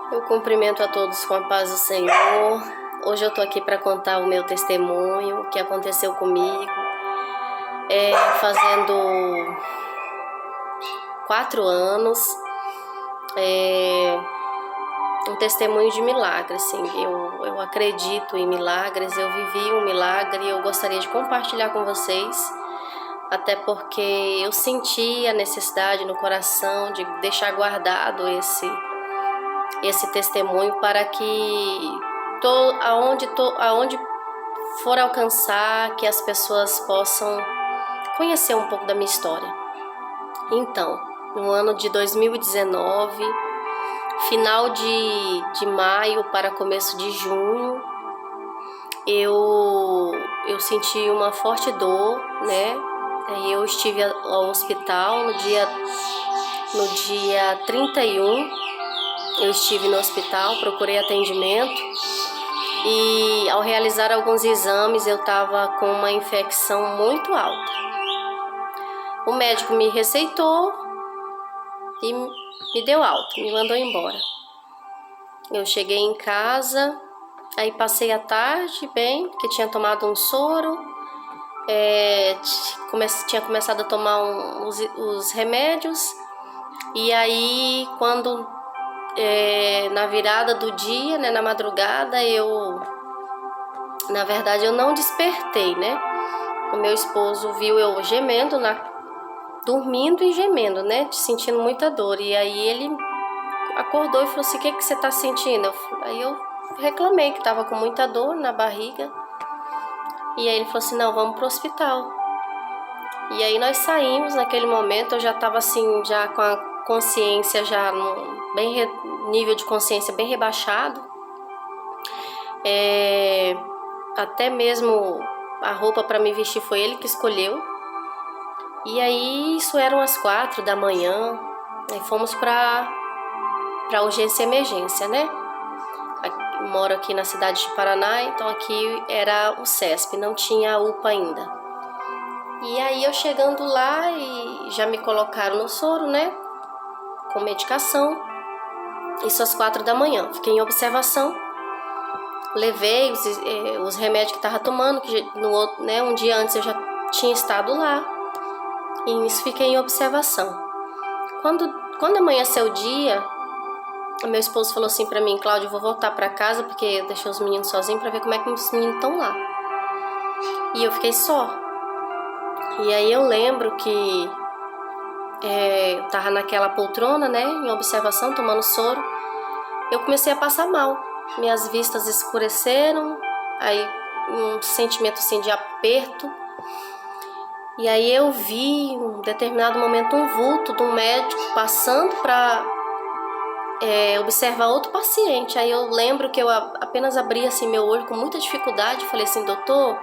Eu cumprimento a todos com a paz do Senhor. Hoje eu tô aqui para contar o meu testemunho, o que aconteceu comigo. Fazendo 4 anos, um testemunho de milagre, assim. Eu acredito em milagres, eu vivi um milagre e eu gostaria de compartilhar com vocês, até porque eu senti a necessidade no coração de deixar guardado esse testemunho para que aonde for alcançar, que as pessoas possam conhecer um pouco da minha história. Então, no ano de 2019, final de maio para começo de junho, eu senti uma forte dor, né? Eu estive ao hospital no dia 31. Eu estive no hospital, procurei atendimento e ao realizar alguns exames eu estava com uma infecção muito alta. O médico me receitou e me deu alta, me mandou embora. Eu cheguei em casa, aí passei a tarde bem, porque tinha tomado um soro, tinha começado a tomar os remédios, e aí quando na virada do dia, né, na madrugada, na verdade eu não despertei, né? O meu esposo viu eu gemendo, dormindo e gemendo, né, sentindo muita dor. E aí ele acordou e falou assim: o que você tá sentindo? Aí eu reclamei que tava com muita dor na barriga. E aí ele falou assim: não, vamos pro hospital. E aí nós saímos. Naquele momento eu já tava assim, já com a consciência já nível de consciência bem rebaixado. Até mesmo a roupa para me vestir foi ele que escolheu. E aí isso eram as 4 da manhã. Aí fomos para urgência e emergência, né? Eu moro aqui na cidade de Paraná, então aqui era o CESP, não tinha a UPA ainda. E aí eu chegando lá e já me colocaram no soro, né? Com medicação. Isso às 4 da manhã. Fiquei em observação. Levei os remédios que estava tomando, que um dia antes eu já tinha estado lá. E nisso fiquei em observação. Quando amanheceu o dia, o meu esposo falou assim pra mim: Cláudia, eu vou voltar pra casa porque eu deixei os meninos sozinhos pra ver como é que os meninos estão lá. E eu fiquei só. E aí eu lembro que eu tava naquela poltrona, né, em observação, tomando soro. Eu comecei a passar mal. Minhas vistas escureceram, aí um sentimento assim de aperto. E aí eu vi, em um determinado momento, um vulto de um médico passando para observar outro paciente. Aí eu lembro que eu apenas abri assim meu olho com muita dificuldade e falei assim: doutor,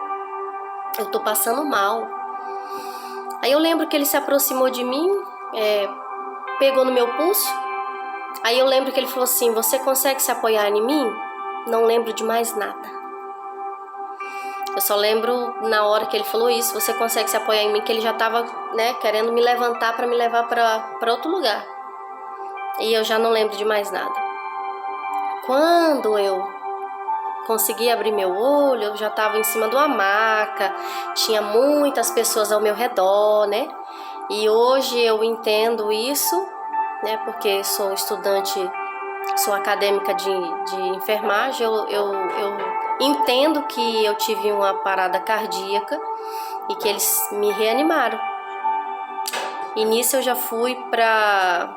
eu tô passando mal. Aí eu lembro que ele se aproximou de mim, pegou no meu pulso. Aí eu lembro que ele falou assim: você consegue se apoiar em mim? Não lembro de mais nada. Eu só lembro na hora que ele falou isso: você consegue se apoiar em mim? Que ele já estava, né, querendo me levantar para me levar para outro lugar. E eu já não lembro de mais nada. Quando eu consegui abrir meu olho, eu já estava em cima de uma maca, tinha muitas pessoas ao meu redor, né? E hoje eu entendo isso, né? Porque sou estudante, sou acadêmica de enfermagem, eu entendo que eu tive uma parada cardíaca e que eles me reanimaram. E nisso eu já fui para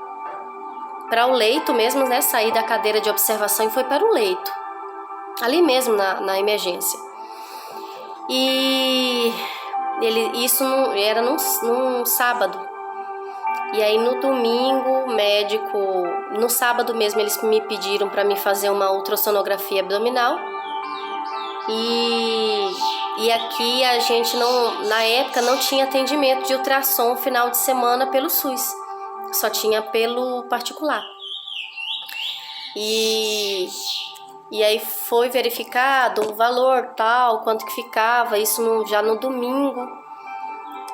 o leito mesmo, né? Saí da cadeira de observação e fui para o leito, ali mesmo na emergência. E isso era num sábado. E aí no domingo, no sábado mesmo eles me pediram para me fazer uma ultrassonografia abdominal. E aqui a gente na época não tinha atendimento de ultrassom final de semana pelo SUS, só tinha pelo particular. E aí foi verificado o valor tal, quanto que ficava, isso já no domingo.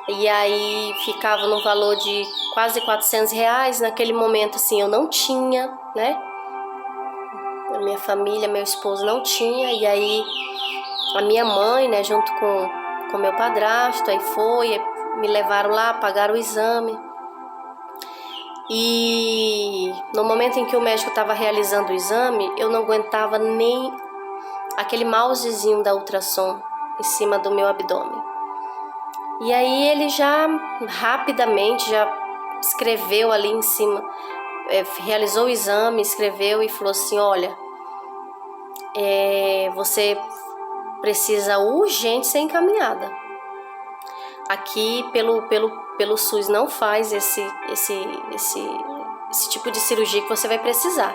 E aí ficava no valor de quase R$400. Naquele momento assim eu não tinha, né, A minha família, meu esposo não tinha, e aí a minha mãe, né, junto com meu padrasto, aí me levaram lá, pagaram o exame. E no momento em que o médico estava realizando o exame, eu não aguentava nem aquele mousezinho da ultrassom em cima do meu abdômen. E aí ele já rapidamente já escreveu ali em cima, realizou o exame, escreveu e falou assim: olha, você precisa urgente ser encaminhada. Aqui pelo SUS não faz esse tipo de cirurgia que você vai precisar.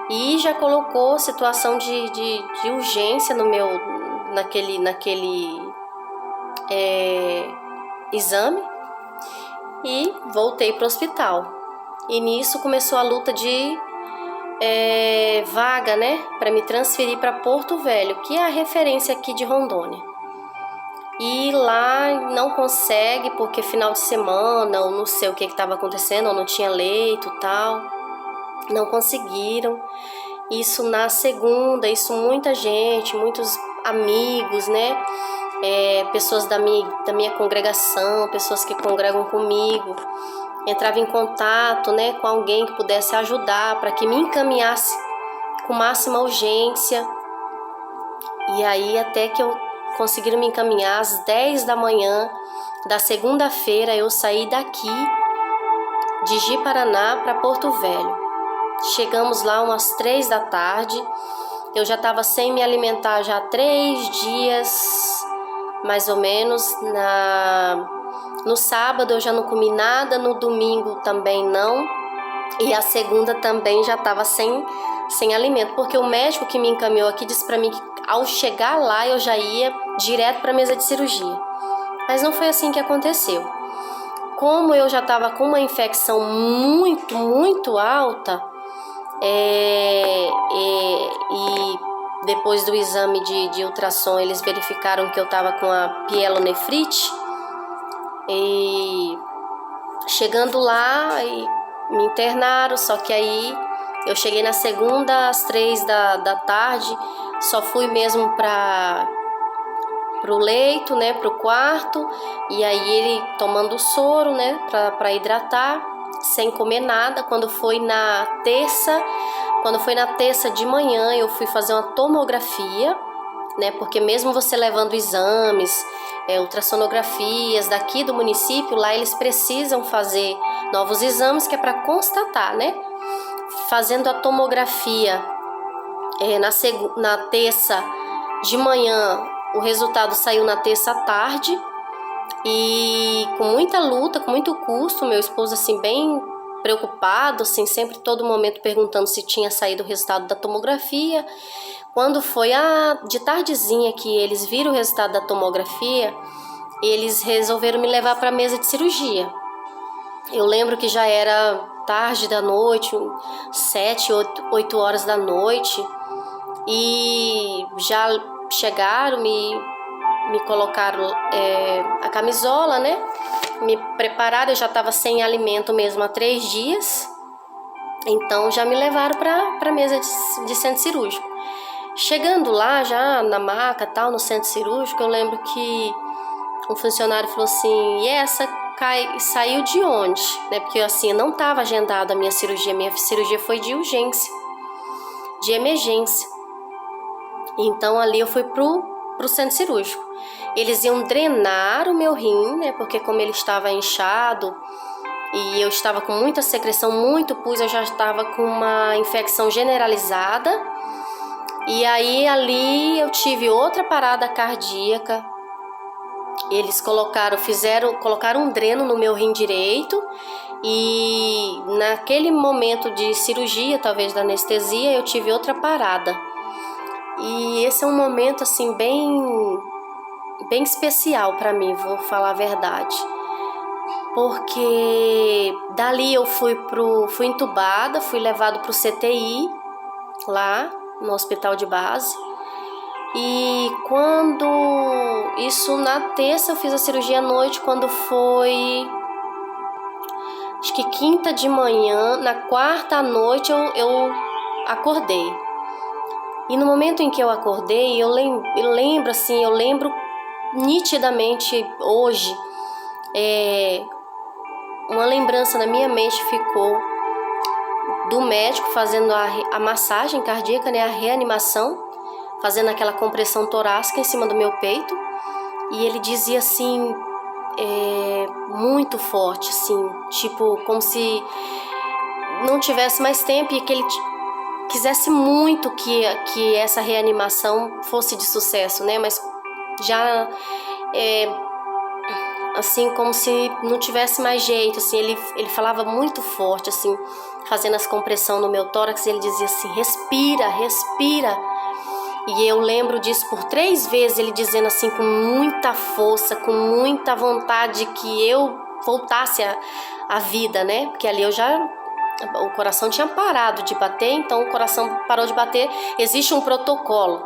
E já colocou situação de urgência no meu naquele exame, e voltei para o hospital. E nisso começou a luta de vaga, né, para me transferir para Porto Velho, que é a referência aqui de Rondônia. E lá não consegue, porque final de semana, ou não sei o que estava acontecendo, ou não tinha leito e tal. Não conseguiram. Isso na segunda, isso muita gente, muitos amigos, né? Pessoas da minha congregação, pessoas que congregam comigo, entrava em contato, né, com alguém que pudesse ajudar para que me encaminhasse com máxima urgência. E aí até que conseguiram me encaminhar às 10 da manhã da segunda-feira. Eu saí daqui de Ji-Paraná para Porto Velho. Chegamos lá umas 3 da tarde. Eu já estava sem me alimentar já há 3 dias, mais ou menos. No sábado eu já não comi nada, no domingo também não. E a segunda também já estava sem alimento, porque o médico que me encaminhou aqui disse para mim que ao chegar lá eu já ia direto para a mesa de cirurgia. Mas não foi assim que aconteceu. Como eu já estava com uma infecção muito, muito alta, e depois do exame de ultrassom eles verificaram que eu estava com a pielonefrite. E chegando lá, e me internaram, só que aí eu cheguei na segunda às 3 da tarde, só fui mesmo pro leito, né, pro quarto, e aí ele tomando soro, né, para hidratar, sem comer nada. Quando foi na terça de manhã, eu fui fazer uma tomografia, né, porque mesmo você levando exames, ultrassonografias daqui do município, lá eles precisam fazer novos exames, que é para constatar, né? Fazendo a tomografia na terça de manhã, o resultado saiu na terça à tarde, e com muita luta, com muito custo, meu esposo assim bem preocupado, assim, sempre todo momento perguntando se tinha saído o resultado da tomografia. Quando foi de tardezinha que eles viram o resultado da tomografia, eles resolveram me levar para a mesa de cirurgia. Eu lembro que já era tarde da noite, 7, 8 horas da noite, e já chegaram, me colocaram a camisola, né? Me prepararam, eu já estava sem alimento mesmo há 3 dias, então já me levaram para a mesa de centro cirúrgico. Chegando lá, já na maca, tal, no centro cirúrgico, eu lembro que um funcionário falou assim: e essa saiu de onde? Né? Porque assim, não estava agendada a minha cirurgia foi de urgência, de emergência. Então ali eu fui pro centro cirúrgico. Eles iam drenar o meu rim, né? Porque como ele estava inchado e eu estava com muita secreção, muito pus, eu já estava com uma infecção generalizada. E aí ali eu tive outra parada cardíaca. Eles colocaram um dreno no meu rim direito, e naquele momento de cirurgia, talvez da anestesia, eu tive outra parada. E esse é um momento assim bem especial para mim, vou falar a verdade. Porque dali eu fui entubada, fui levado pro CTI lá no hospital de base. E isso na terça eu fiz a cirurgia à noite, quando foi acho que quinta de manhã, na quarta à noite eu acordei. E no momento em que eu acordei, eu lembro nitidamente hoje, uma lembrança na minha mente ficou do médico fazendo a massagem cardíaca, né, a reanimação, fazendo aquela compressão torácica em cima do meu peito. E ele dizia assim, muito forte, assim, tipo, como se não tivesse mais tempo e que ele quisesse muito que essa reanimação fosse de sucesso, né? Mas já, assim, como se não tivesse mais jeito, assim, ele falava muito forte, assim, fazendo as compressões no meu tórax, ele dizia assim, respira, respira. E eu lembro disso por 3 vezes, ele dizendo assim com muita força, com muita vontade que eu voltasse à vida, né? Porque ali o coração tinha parado de bater, então o coração parou de bater. Existe um protocolo.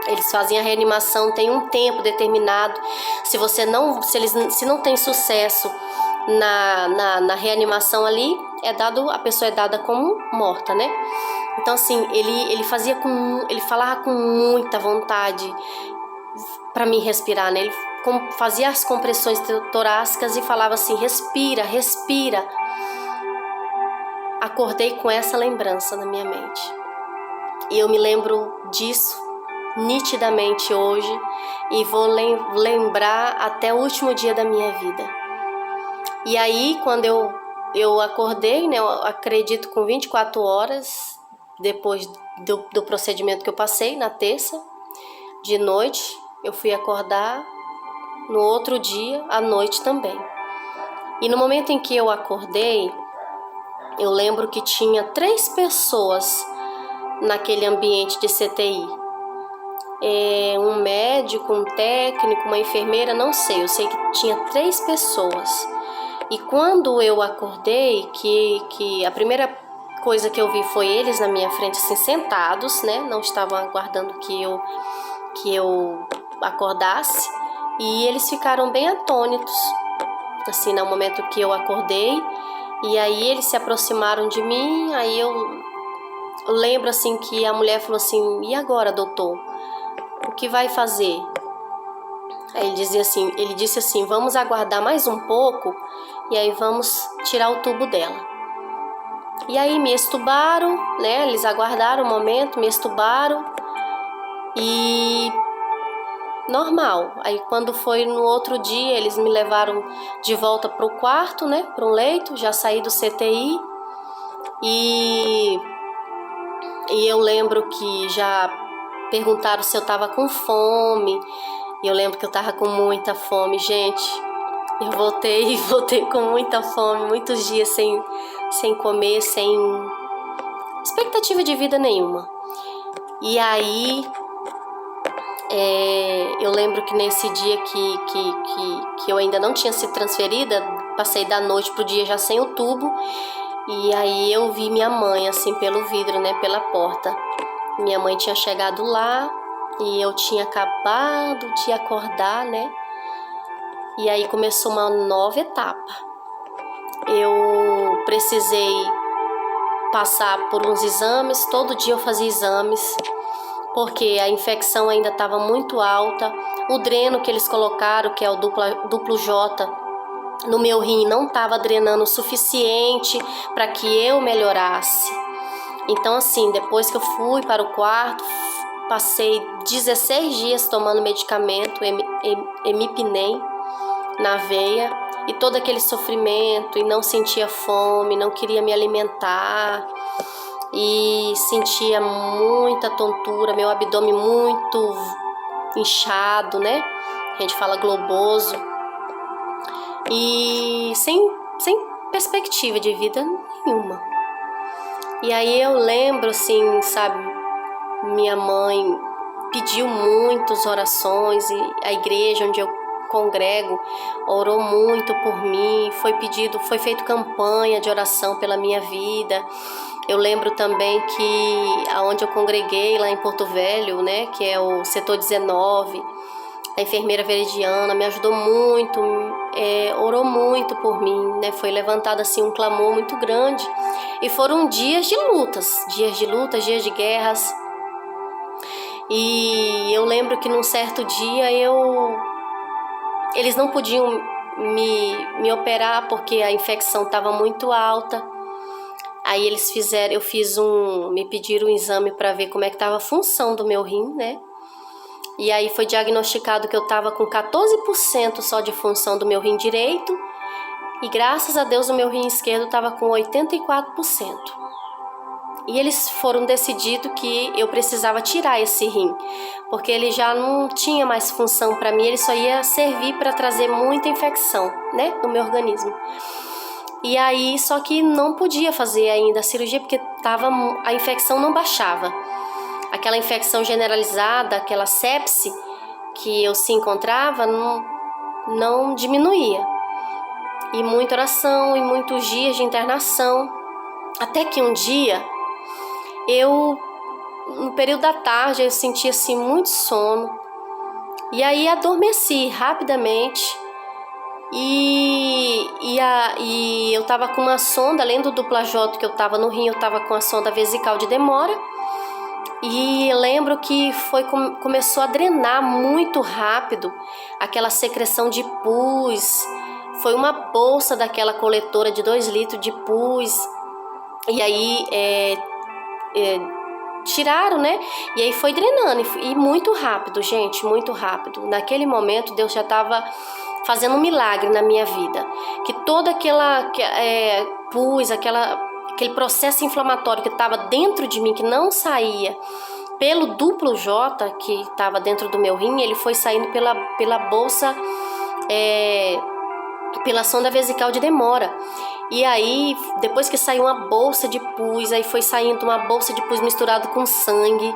Eles fazem a reanimação, tem um tempo determinado. Se não tem sucesso na reanimação ali, a pessoa é dada como morta, né? Então assim, ele falava com muita vontade para mim respirar, né? Ele fazia as compressões torácicas e falava assim, respira, respira. Acordei com essa lembrança na minha mente. E eu me lembro disso nitidamente hoje e vou lembrar até o último dia da minha vida. E aí, quando eu acordei, né, eu acredito com 24 horas depois do procedimento que eu passei na terça de noite, eu fui acordar no outro dia à noite também. E no momento em que eu acordei, eu lembro que tinha 3 pessoas naquele ambiente de CTI. Um médico, um técnico, uma enfermeira, não sei. Eu sei que tinha 3 pessoas. E quando eu acordei, que a primeira coisa que eu vi foi eles na minha frente, assim, sentados, né? Não estavam aguardando que eu acordasse. E eles ficaram bem atônitos, assim, no momento que eu acordei. E aí eles se aproximaram de mim, aí eu lembro assim que a mulher falou assim, e agora, doutor? O que vai fazer? Aí ele disse assim, vamos aguardar mais um pouco e aí vamos tirar o tubo dela. E aí me estubaram, né? Eles aguardaram um momento, me estubaram e normal. Aí quando foi no outro dia, eles me levaram de volta para o quarto, né? Para um leito, já saí do CTI e eu lembro que já perguntaram se eu estava com fome. E eu lembro que eu estava com muita fome, gente. Eu voltei com muita fome, muitos dias sem comer, sem expectativa de vida nenhuma. E aí, eu lembro que nesse dia que eu ainda não tinha sido transferida, passei da noite pro dia já sem o tubo. E aí eu vi minha mãe, assim, pelo vidro, né, pela porta. Minha mãe tinha chegado lá e eu tinha acabado de acordar, né? E aí começou uma nova etapa. Eu precisei passar por uns exames, todo dia eu fazia exames, porque a infecção ainda estava muito alta. O dreno que eles colocaram, que é o duplo J, no meu rim não estava drenando o suficiente para que eu melhorasse. Então assim, depois que eu fui para o quarto, passei 16 dias tomando medicamento, Emipnem, na veia, e todo aquele sofrimento, e não sentia fome, não queria me alimentar, e sentia muita tontura, meu abdômen muito inchado, né? A gente fala globoso, e sem perspectiva de vida nenhuma. E aí eu lembro, assim, sabe, minha mãe pediu muitas orações, e a igreja onde eu congrego orou muito por mim, foi feito campanha de oração pela minha vida. Eu lembro também que aonde eu congreguei lá em Porto Velho, né, que é o setor 19, a enfermeira veridiana me ajudou muito, orou muito por mim, né, foi levantado assim um clamor muito grande, e foram dias de lutas, dias de guerras. E eu lembro que num certo dia eles não podiam me operar porque a infecção estava muito alta. Aí me pediram um exame para ver como é que estava a função do meu rim, né? E aí foi diagnosticado que eu estava com 14% só de função do meu rim direito, e graças a Deus o meu rim esquerdo estava com 84%. E eles foram decididos que eu precisava tirar esse rim, porque ele já não tinha mais função para mim, ele só ia servir para trazer muita infecção, né, no meu organismo. E aí, só que não podia fazer ainda a cirurgia porque a infecção não baixava. Aquela infecção generalizada, aquela sepse que eu se encontrava, não diminuía. E muita oração e muitos dias de internação. Até que um dia, no período da tarde, eu senti assim muito sono. E aí adormeci rapidamente. E eu tava com uma sonda, além do dupla-J que eu tava no rim, eu tava com a sonda vesical de demora. E lembro que começou a drenar muito rápido aquela secreção de pus. Foi uma bolsa daquela coletora de 2 litros de pus. E aí tiraram, né? E aí foi drenando. E muito rápido, gente, muito rápido. Naquele momento Deus já estava fazendo um milagre na minha vida. Que toda aquela pus, aquele processo inflamatório que estava dentro de mim, que não saía pelo duplo J que estava dentro do meu rim, ele foi saindo pela bolsa, pela sonda vesical de demora. E aí, depois que saiu uma bolsa de pus, aí foi saindo uma bolsa de pus misturado com sangue,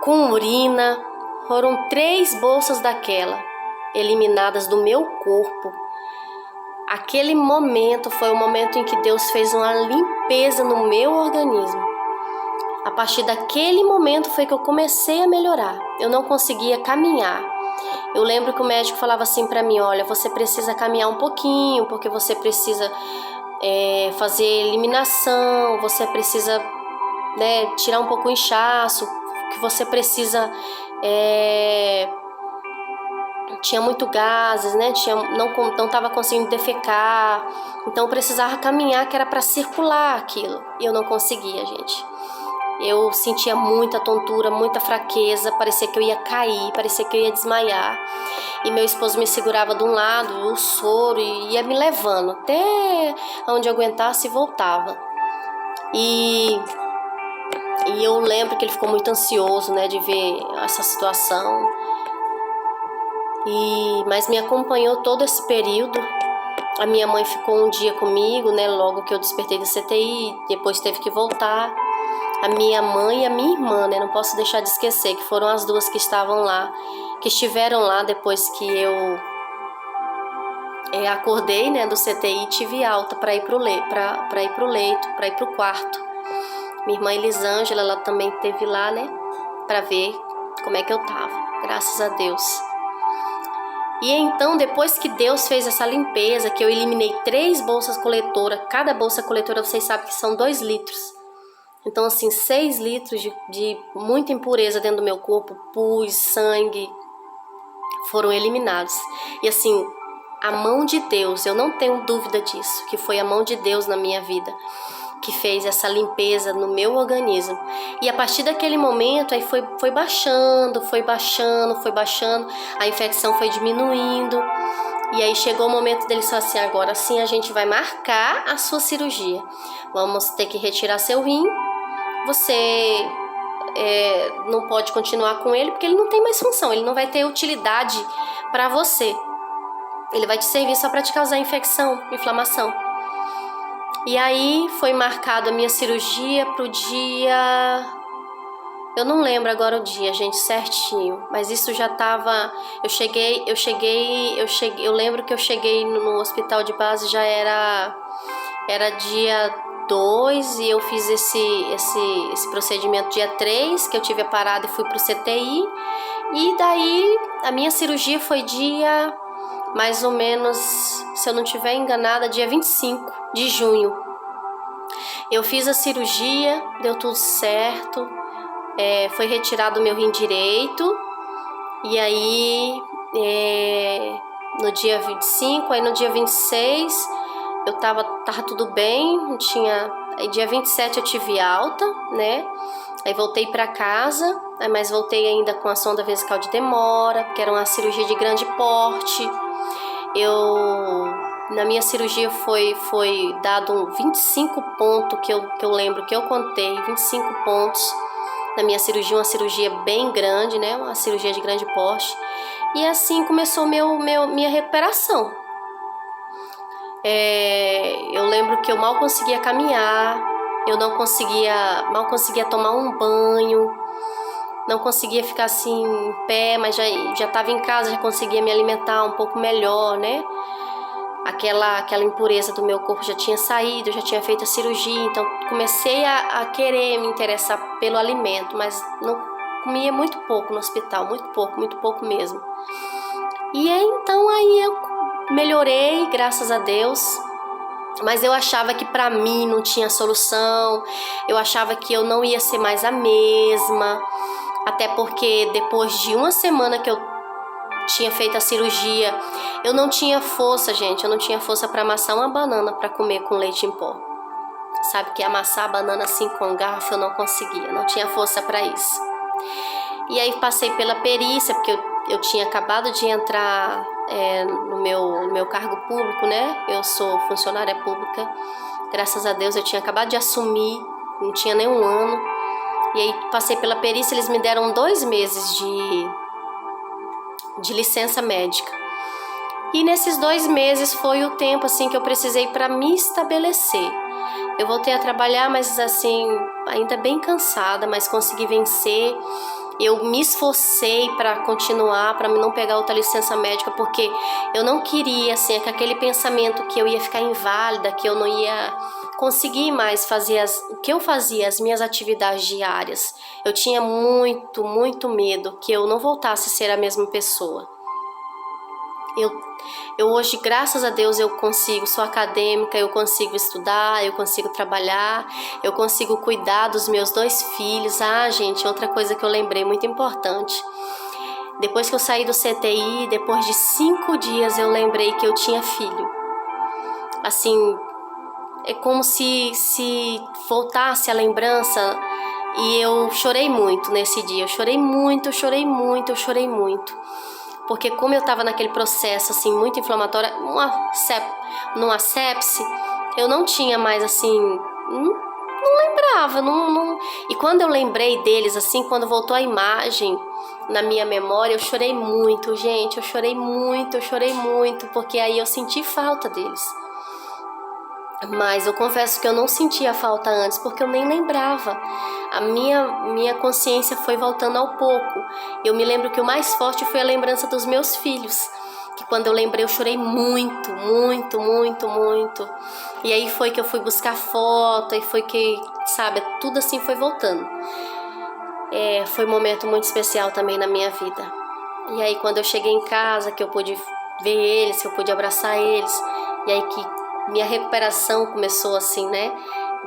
com urina. Foram 3 bolsas daquela eliminadas do meu corpo. Aquele momento foi o momento em que Deus fez uma limpeza no meu organismo. A partir daquele momento foi que eu comecei a melhorar. Eu não conseguia caminhar. Eu lembro que o médico falava assim para mim: olha, você precisa caminhar um pouquinho, porque você precisa fazer eliminação, você precisa, né, tirar um pouco o inchaço, que você precisa... tinha muito gases, né? Não estava conseguindo defecar, então eu precisava caminhar, que era para circular aquilo. E eu não conseguia, gente. Eu sentia muita tontura, muita fraqueza, parecia que eu ia cair, parecia que eu ia desmaiar. E meu esposo me segurava de um lado, o soro, e ia me levando até onde eu aguentasse e voltava. E eu lembro que ele ficou muito ansioso, né, de ver essa situação. Mas me acompanhou todo esse período. A minha mãe ficou um dia comigo, né, logo que eu despertei do CTI, depois teve que voltar. A minha mãe e a minha irmã, né, não posso deixar de esquecer, que foram as duas que estavam lá, que estiveram lá depois que eu acordei, né, do CTI e tive alta para ir pro leito, para ir pro quarto. Minha irmã Elisângela, ela também esteve lá, né, para ver como é que eu tava, graças a Deus. E então, depois que Deus fez essa limpeza, que eu eliminei 3 bolsas coletoras, cada bolsa coletora vocês sabem que são 2 litros. Então, assim, 6 litros de muita impureza dentro do meu corpo, pus, sangue, foram eliminados. E assim, a mão de Deus, eu não tenho dúvida disso, que foi a mão de Deus na minha vida que fez essa limpeza no meu organismo. E a partir daquele momento, aí foi baixando, a infecção foi diminuindo. E aí chegou o momento dele só assim: agora sim a gente vai marcar a sua cirurgia. Vamos ter que retirar seu rim. Você não pode continuar com ele porque ele não tem mais função, ele não vai ter utilidade para você. Ele vai te servir só para te causar infecção, inflamação. E aí foi marcado a minha cirurgia pro dia... Eu não lembro agora o dia, gente, certinho, mas isso já tava... Eu lembro que eu cheguei no hospital de base, já era dia 2 e eu fiz esse procedimento dia 3, que eu tive a parada e fui pro CTI. E daí a minha cirurgia foi dia, mais ou menos, se eu não estiver enganada, dia 25 de junho. Eu fiz a cirurgia, deu tudo certo. foi retirado o meu rim direito, e aí no dia 25, aí no dia 26 eu tava tudo bem, não tinha. Aí dia 27 eu tive alta, né? Aí voltei pra casa, mas voltei ainda com a sonda vesical de demora, porque era uma cirurgia de grande porte. Na minha cirurgia foi dado 25 pontos, que eu lembro que eu contei, 25 pontos na minha cirurgia, uma cirurgia bem grande, né? Uma cirurgia de grande porte. E assim começou minha recuperação. Eu lembro que eu mal conseguia caminhar, eu mal conseguia tomar um banho, não conseguia ficar assim em pé, mas já estava em casa, já conseguia me alimentar um pouco melhor, né? Aquela impureza do meu corpo já tinha saído, eu já tinha feito a cirurgia, então comecei a querer me interessar pelo alimento, mas não comia muito pouco no hospital, muito pouco mesmo. E então aí eu melhorei, graças a Deus, mas eu achava que pra mim não tinha solução, eu achava que eu não ia ser mais a mesma, até porque depois de uma semana que eu tinha feito a cirurgia, eu não tinha força, gente, eu não tinha força para amassar uma banana para comer com leite em pó. Sabe que amassar a banana assim com garfo eu não conseguia, não tinha força para isso. E aí passei pela perícia, porque eu tinha acabado de entrar no meu cargo público, né? Eu sou funcionária pública, graças a Deus eu tinha acabado de assumir, não tinha nem um ano. E aí passei pela perícia, eles me deram 2 meses de licença médica. E nesses 2 meses foi o tempo assim que eu precisei para me estabelecer. Eu voltei a trabalhar, mas assim, ainda bem cansada, mas consegui vencer. Eu me esforcei para continuar, para não pegar outra licença médica, porque eu não queria, assim, aquele pensamento que eu ia ficar inválida, que eu não ia conseguir mais fazer o que eu fazia, as minhas atividades diárias. Eu tinha muito medo que eu não voltasse a ser a mesma pessoa. Eu hoje, graças a Deus, eu consigo, sou acadêmica, eu consigo estudar, eu consigo trabalhar, eu consigo cuidar dos meus 2 filhos. Ah, gente, outra coisa que eu lembrei, muito importante. Depois que eu saí do CTI, depois de 5 dias, eu lembrei que eu tinha filho. Assim, é como se voltasse a lembrança, e eu chorei muito nesse dia. Eu chorei muito. Porque como eu estava naquele processo assim muito inflamatório, numa sepse, eu não tinha mais assim, não lembrava, não. E quando eu lembrei deles assim, quando voltou a imagem na minha memória, eu chorei muito, gente, eu chorei muito, porque aí eu senti falta deles. Mas eu confesso que eu não sentia falta antes, porque eu nem lembrava. A minha consciência foi voltando ao pouco. Eu me lembro que o mais forte foi a lembrança dos meus filhos, que quando eu lembrei eu chorei muito. E aí foi que eu fui buscar foto, e foi que, sabe, tudo assim foi voltando. Foi um momento muito especial também na minha vida. E aí quando eu cheguei em casa, que eu pude ver eles, que eu pude abraçar eles, e aí que minha recuperação começou assim, né?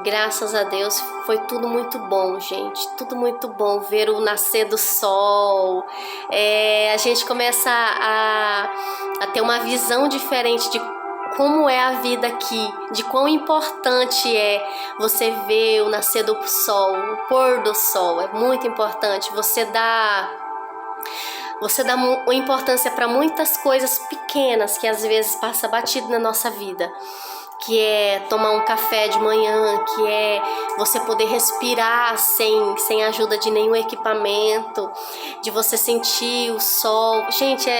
Graças a Deus, foi tudo muito bom, gente. Tudo muito bom, ver o nascer do sol. A gente começa a ter uma visão diferente de como é a vida aqui, de quão importante é você ver o nascer do sol, o pôr do sol. É muito importante. Você dá uma importância para muitas coisas pequenas que às vezes passa batido na nossa vida, que é tomar um café de manhã, que é você poder respirar sem a ajuda de nenhum equipamento, de você sentir o sol. Gente,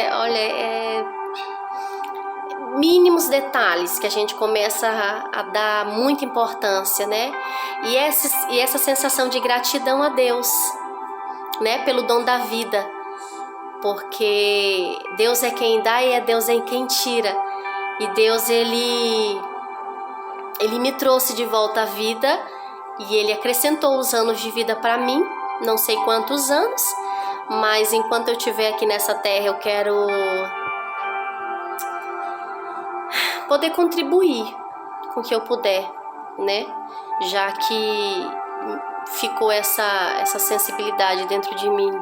mínimos detalhes que a gente começa a dar muita importância, né? E essa sensação de gratidão a Deus, né? Pelo dom da vida. Porque Deus é quem dá e é Deus é quem tira. E Deus, Ele me trouxe de volta à vida, e Ele acrescentou os anos de vida para mim, não sei quantos anos, mas enquanto eu estiver aqui nessa terra eu quero poder contribuir com o que eu puder, né? Já que ficou essa sensibilidade dentro de mim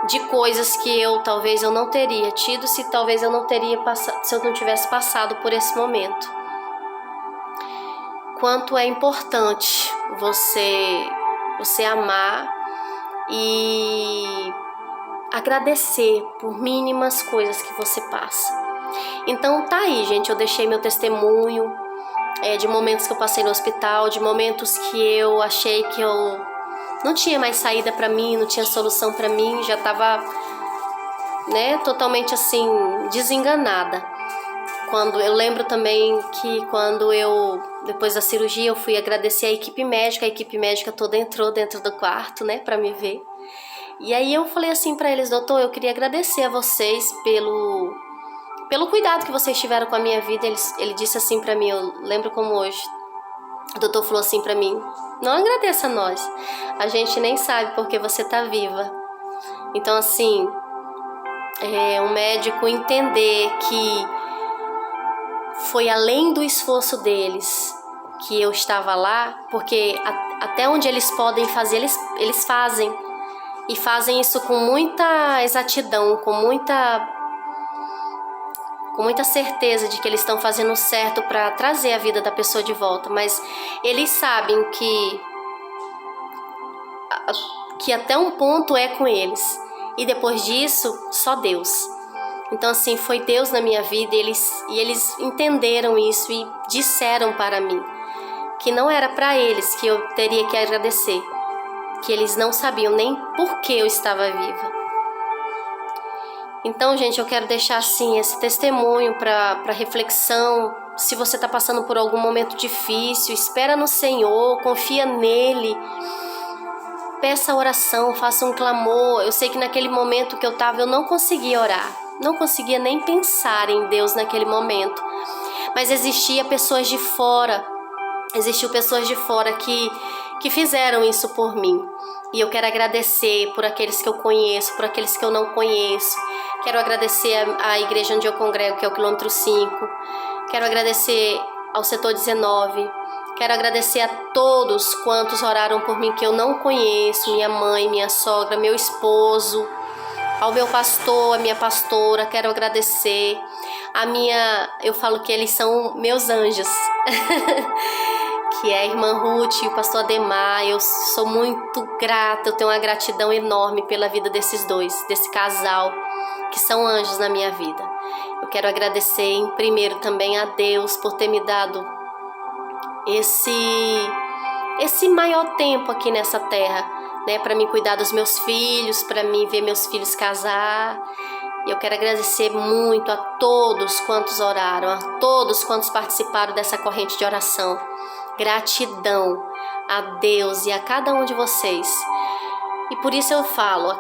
de coisas que talvez eu não teria tido se talvez eu não teria passado, se eu não tivesse passado por esse momento. Quanto é importante você amar e agradecer por mínimas coisas que você passa. Então tá aí, gente, eu deixei meu testemunho de momentos que eu passei no hospital, de momentos que eu achei que eu não tinha mais saída pra mim, não tinha solução pra mim, já tava, totalmente assim, desenganada. Eu lembro também que depois da cirurgia, eu fui agradecer a equipe médica toda entrou dentro do quarto, pra me ver. E aí eu falei assim pra eles: doutor, eu queria agradecer a vocês pelo cuidado que vocês tiveram com a minha vida. Ele disse assim pra mim, eu lembro como hoje, o doutor falou assim pra mim: não agradeça a nós, a gente nem sabe porque você tá viva. Então assim, um médico entender que foi além do esforço deles que eu estava lá, porque até onde eles podem fazer, eles fazem. E fazem isso com muita exatidão, com muita certeza de que eles estão fazendo certo para trazer a vida da pessoa de volta. Mas eles sabem que até um ponto é com eles. E depois disso, só Deus. Então assim, foi Deus na minha vida e eles entenderam isso e disseram para mim que não era para eles que eu teria que agradecer, que eles não sabiam nem por que eu estava viva. Então, gente, eu quero deixar assim esse testemunho para reflexão. Se você está passando por algum momento difícil, espera no Senhor, confia nele, peça oração, faça um clamor. Eu sei que naquele momento que eu estava, eu não conseguia orar, não conseguia nem pensar em Deus naquele momento. Mas existiam pessoas de fora que fizeram isso por mim. E eu quero agradecer por aqueles que eu conheço, por aqueles que eu não conheço. Quero agradecer à igreja onde eu congrego, que é o quilômetro 5. Quero agradecer ao setor 19. Quero agradecer a todos quantos oraram por mim que eu não conheço. Minha mãe, minha sogra, meu esposo, ao meu pastor, a minha pastora. Quero agradecer. Eu falo que eles são meus anjos. Que é a irmã Ruth e o pastor Ademar. Eu sou muito grata, eu tenho uma gratidão enorme pela vida desses dois, desse casal, que são anjos na minha vida. Eu quero agradecer em primeiro também a Deus por ter me dado esse maior tempo aqui nessa terra, para mim cuidar dos meus filhos, para mim ver meus filhos casar. Eu quero agradecer muito a todos quantos oraram, a todos quantos participaram dessa corrente de oração. Gratidão a Deus e a cada um de vocês. E por isso eu falo,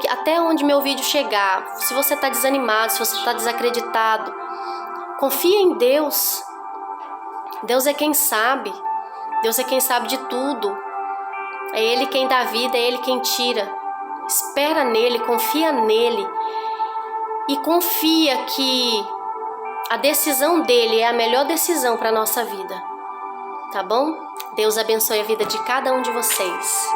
até onde meu vídeo chegar, se você está desanimado, se você está desacreditado, confia em Deus. Deus é quem sabe. Deus é quem sabe de tudo. É Ele quem dá vida, é Ele quem tira. Espera nele, confia nele. E confia que a decisão dele é a melhor decisão para a nossa vida. Tá bom? Deus abençoe a vida de cada um de vocês.